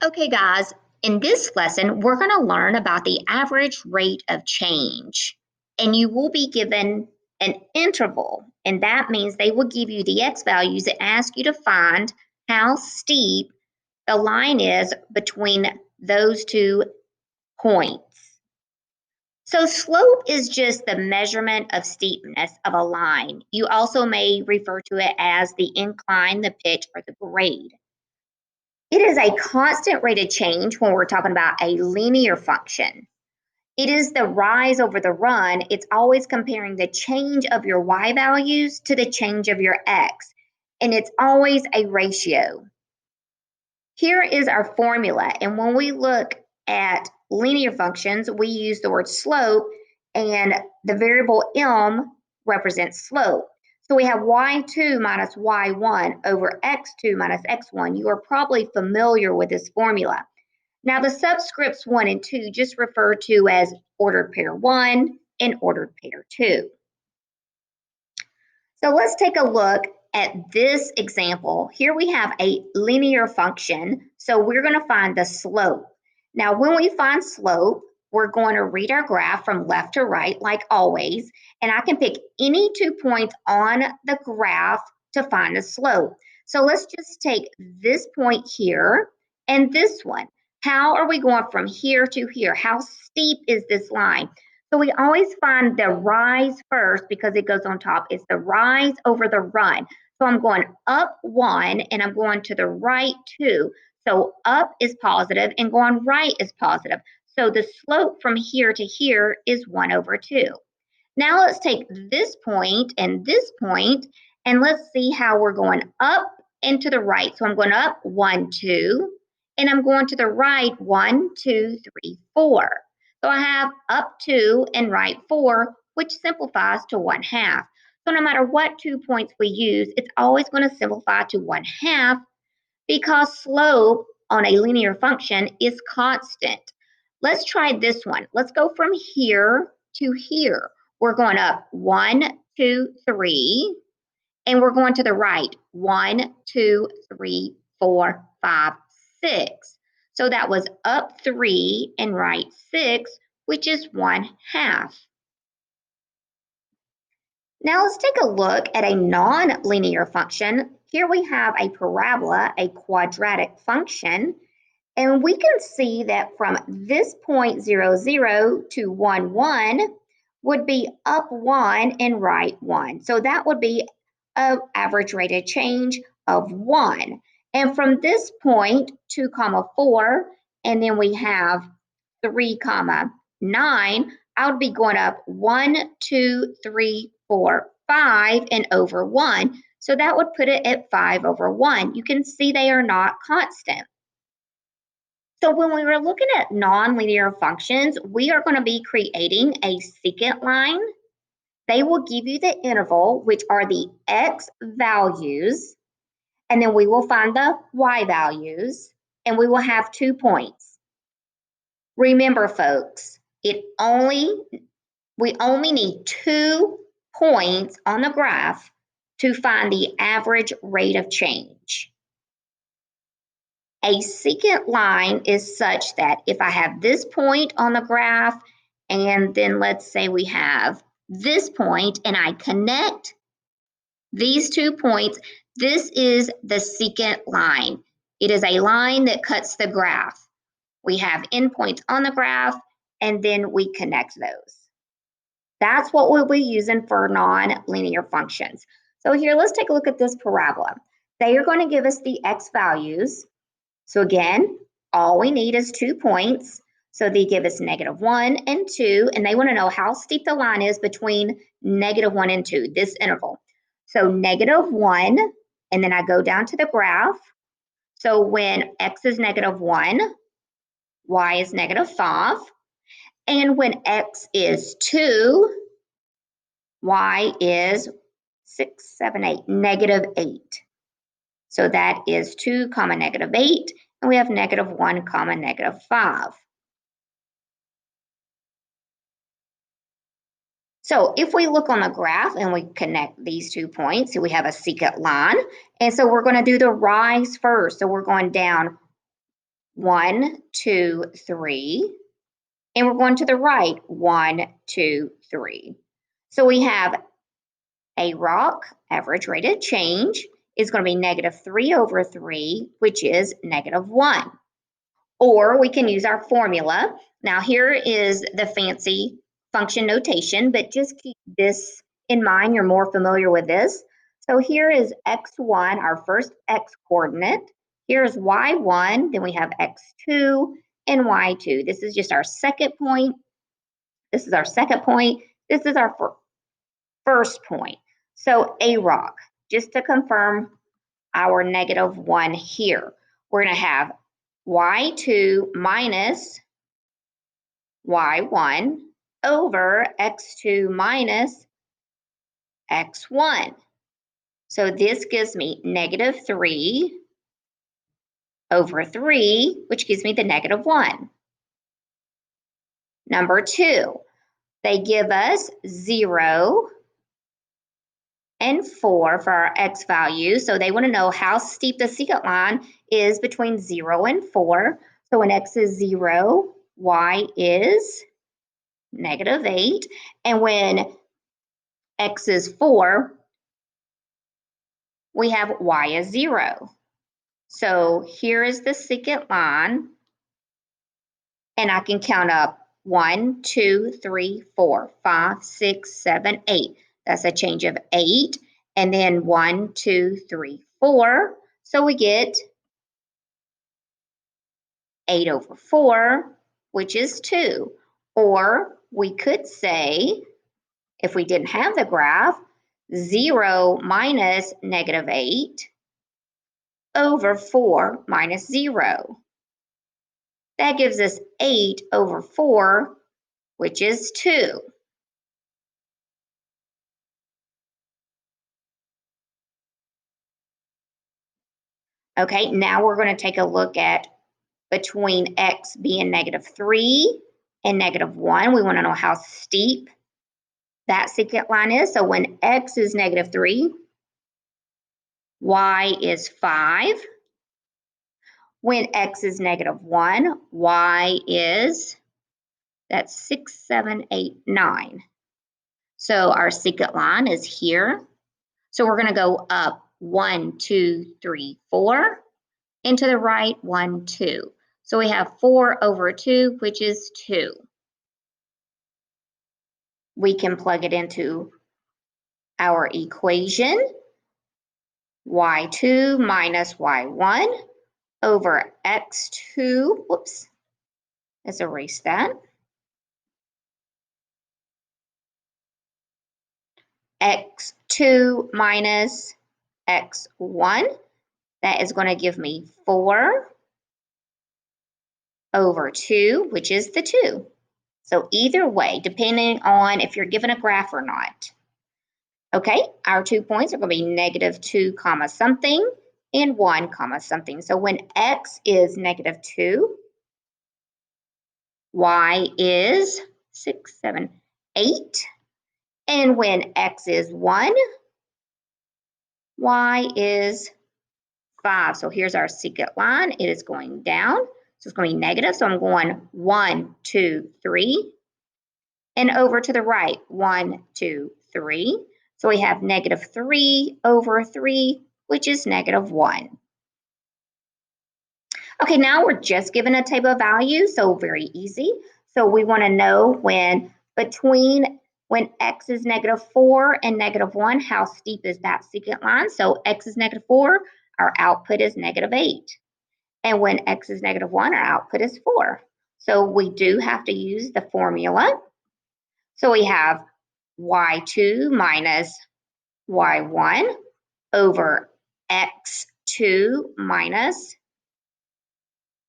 Okay, guys, in this lesson, we're going to learn about the average rate of change. And you will be given an interval, and that means they will give you the x values and ask you to find how steep the line is between those 2 points. So slope is just the measurement of steepness of a line. You also may refer to it as the incline, the pitch, or the grade. It is a constant rate of change when we're talking about a linear function. It is the rise over the run. It's always comparing the change of your y values to the change of your x, and it's always a ratio. Here is our formula, and when we look at linear functions, we use the word slope, and the variable m represents slope. So we have y2 minus y1 over x2 minus x1. You are probably familiar with this formula. Now the subscripts 1 and 2 just refer to as ordered pair 1 and ordered pair 2. So let's take a look at this example. Here we have a linear function, so we're going to find the slope. Now when we find slope, we're going to read our graph from left to right like always, and I can pick any 2 points on the graph to find the slope. So let's just take this point here and this one. How are we going from here to here? How steep is this line? So we always find the rise first because it goes on top. It's the rise over the run. So I'm going up 1 and I'm going to the right 2. So up is positive and going right is positive. So the slope from here to here is 1 over 2. Now let's take this point and let's see how we're going up and to the right. So I'm going up 1, 2, and I'm going to the right 1, 2, 3, 4. So I have up 2 and right 4, which simplifies to 1/2. So no matter what 2 points we use, it's always going to simplify to 1/2 because slope on a linear function is constant. Let's try this one. Let's go from here to here. We're going up 1, 2, 3, and we're going to the right 1, 2, 3, 4, 5, 6. So that was up 3 and right 6, which is 1/2. Now let's take a look at a non-linear function. Here we have a parabola, a quadratic function, and we can see that from this point 0, 0 to 1, 1 would be up 1 and right 1. So that would be an average rate of change of 1. And from this point, 2, 4, and then we have 3, 9, I would be going up 1, 2, 3, 4, 5, and over 1. So that would put it at 5 over 1. You can see they are not constant. So when we were looking at nonlinear functions, we are going to be creating a secant line. They will give you the interval, which are the x values, and then we will find the y values, and we will have 2 points. Remember, folks, we only need 2 points on the graph to find the average rate of change. A secant line is such that if I have this point on the graph, and then let's say we have this point, and I connect these 2 points, this is the secant line. It is a line that cuts the graph. We have endpoints on the graph, and then we connect those. That's what we'll be using for non-linear functions. So here, let's take a look at this parabola. They are going to give us the x values. So again, all we need is 2 points. So they give us -1 and 2, and they want to know how steep the line is between -1 and 2, this interval. So -1, and then I go down to the graph. So when x is -1, y is -5. And when x is 2, y is 6, 7, 8, -8. So that is 2, -8, and we have -1, -5. So if we look on the graph and we connect these 2 points, so we have a secant line. And so we're going to do the rise first. So we're going down 1, 2, 3. And we're going to the right, 1, 2, 3. So we have AROC, average rate of change, is going to be -3/3, which is -1. Or we can use our formula. Now here is the fancy function notation, but just keep this in mind. You're more familiar with this. So here is x1, our first x coordinate. Here's y1, then we have x2 and y2. This is just our second point. This is our second point. This is our first point. So AROC, just to confirm our -1 here, we're going to have y2 minus y1 over x2 minus x1. So this gives me -3/3, which gives me the -1. Number 2, they give us 0 and 4 for our x value. So they want to know how steep the secant line is between 0 and 4. So when x is 0, y is -8. And when x is 4, we have y is 0. So here is the secant line, and I can count up 1, 2, 3, 4, 5, 6, 7, 8. That's a change of 8. And then 1, 2, 3, 4. So we get 8/4, which is 2. Or we could say, if we didn't have the graph, 0 minus -8/4 minus 0. That gives us 8/4, which is 2. Okay, now we're going to take a look at between x being -3 and -1. We want to know how steep that secant line is. So when x is -3, y is 5. When x is -1, y is, that's 6, 7, 8, 9. So our secant line is here. So we're going to go up 1, 2, 3, 4, and to the right, 1, 2. So we have 4/2, which is 2. We can plug it into our equation. y2 minus y1 over x2. Whoops, let's erase that. x2 minus x1. That is going to give me 4/2, which is the 2. So either way, depending on if you're given a graph or not. Okay, our 2 points are going to be -2 comma something and 1 comma something. So when x is -2, y is 6, 7, 8. And when x is 1, y is 5. So here's our secant line. It is going down. So it's going to be negative. So I'm going 1, 2, 3. And over to the right, 1, 2, 3. So we have -3/3, which is -1. Okay, now we're just given a table of values, so very easy. So we want to know when x is -4 and -1, how steep is that secant line? So x is -4, our output is -8. And when x is -1, our output is 4. So we do have to use the formula. So we have y2 minus y1 over x2 minus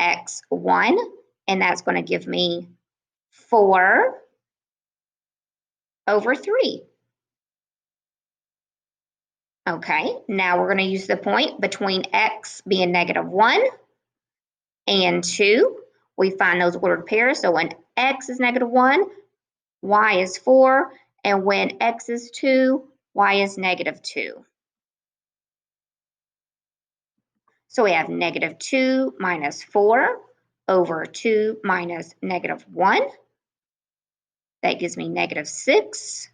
x1, and that's going to give me 4/3. Okay, now we're going to use the point between x being -1 and 2. We find those ordered pairs. So when x is -1, y is 4, and when x is 2, y is -2. So we have -2 minus 4, over 2 minus -1. That gives me -6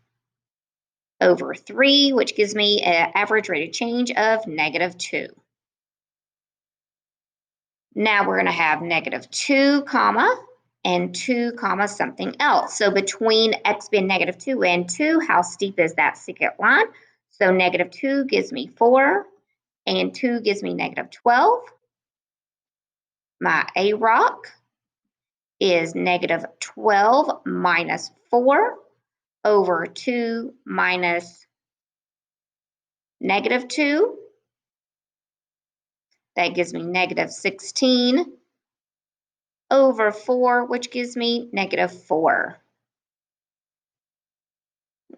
over 3, which gives me an average rate of change of -2. Now we're going to have -2 comma and 2 comma something else. So between x being -2 and 2, how steep is that secant line? So -2 gives me 4 and 2 gives me -12. My AROC is -12 minus 4 over 2 minus -2. That gives me -16 over 4, which gives me -4.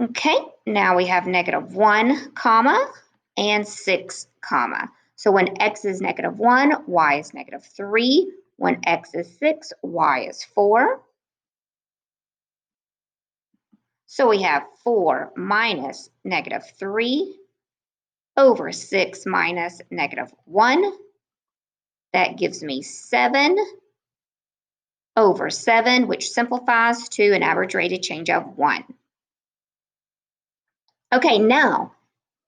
Okay, now we have -1 comma and 6 comma. So when x is -1, y is -3. When x is 6, y is 4. So we have 4 minus -3 over 6 minus -1. That gives me 7 over 7, which simplifies to an average rate of change of 1. Okay, now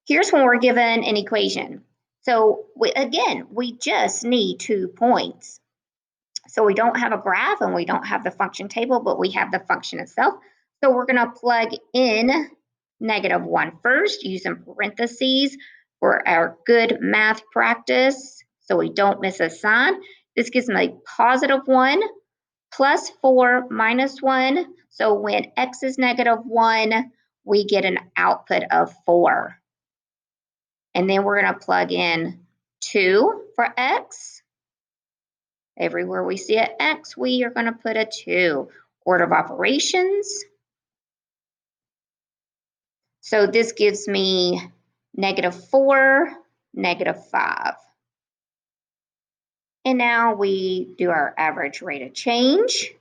here's when we're given an equation. So again, we just need 2 points. So we don't have a graph and we don't have the function table, but we have the function itself. So we're going to plug in -1 first, using parentheses for our good math practice so we don't miss a sign. This gives me +1 plus 4 minus 1. So when x is -1, we get an output of 4. And then we're going to plug in 2 for x. Everywhere we see an x, we are going to put a 2. Order of operations. So this gives me -4, -5. And now we do our average rate of change.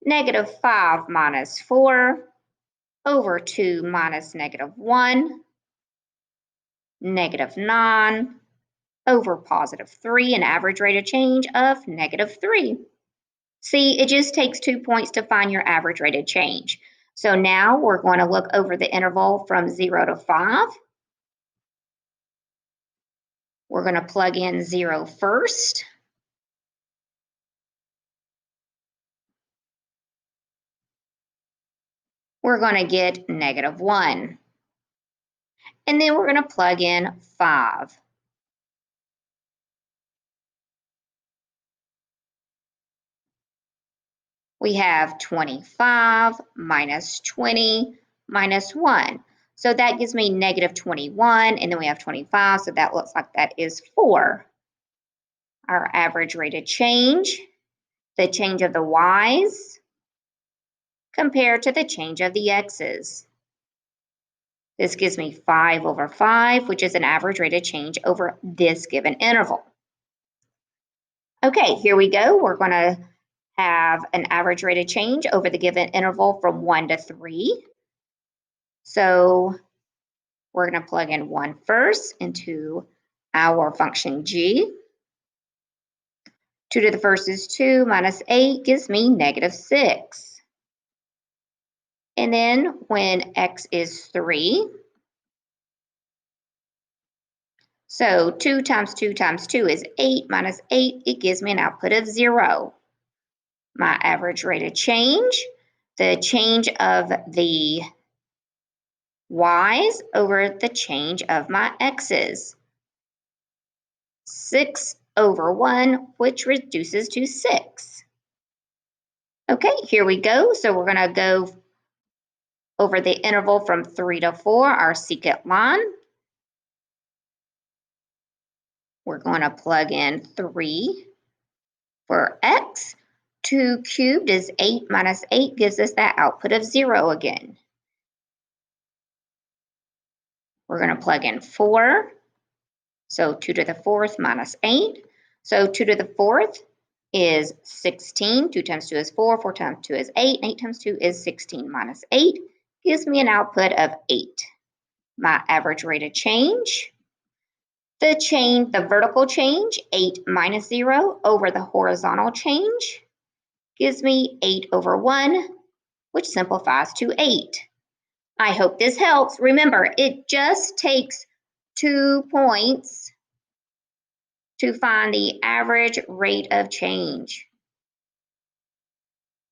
-5 minus 4 over 2 minus -1, -9 over +3, an average rate of change of -3. See, it just takes 2 points to find your average rate of change. So now we're going to look over the interval from 0 to 5. We're going to plug in 0 first. We're going to get -1. And then we're going to plug in 5. We have 25 minus 20 minus 1. So that gives me -21, and then we have 25, so that looks like that is 4. Our average rate of change, the change of the y's compared to the change of the x's. This gives me 5 over 5, which is an average rate of change over this given interval. Okay, here we go. We're going to have an average rate of change over the given interval from 1 to 3. So we're going to plug in 1 first into our function g. 2 to the first is 2 minus 8 gives me -6. And then when x is 3, so 2 times 2 times 2 is 8 minus 8, it gives me an output of 0. My average rate of change, the change of the y's over the change of my x's. 6 over 1, which reduces to 6. Okay, here we go. So we're going to go over the interval from 3 to 4, our secant line. We're going to plug in 3 for x. 2 cubed is 8 minus 8 gives us that output of 0 again. We're going to plug in 4. So 2 to the 4th minus 8. So 2 to the 4th is 16. 2 times 2 is 4. 4 times 2 is 8. 8 times 2 is 16 minus 8 gives me an output of 8. My average rate of change, The vertical change, 8 minus 0 over the horizontal change, gives me 8 over 1, which simplifies to 8. I hope this helps. Remember, it just takes 2 points to find the average rate of change.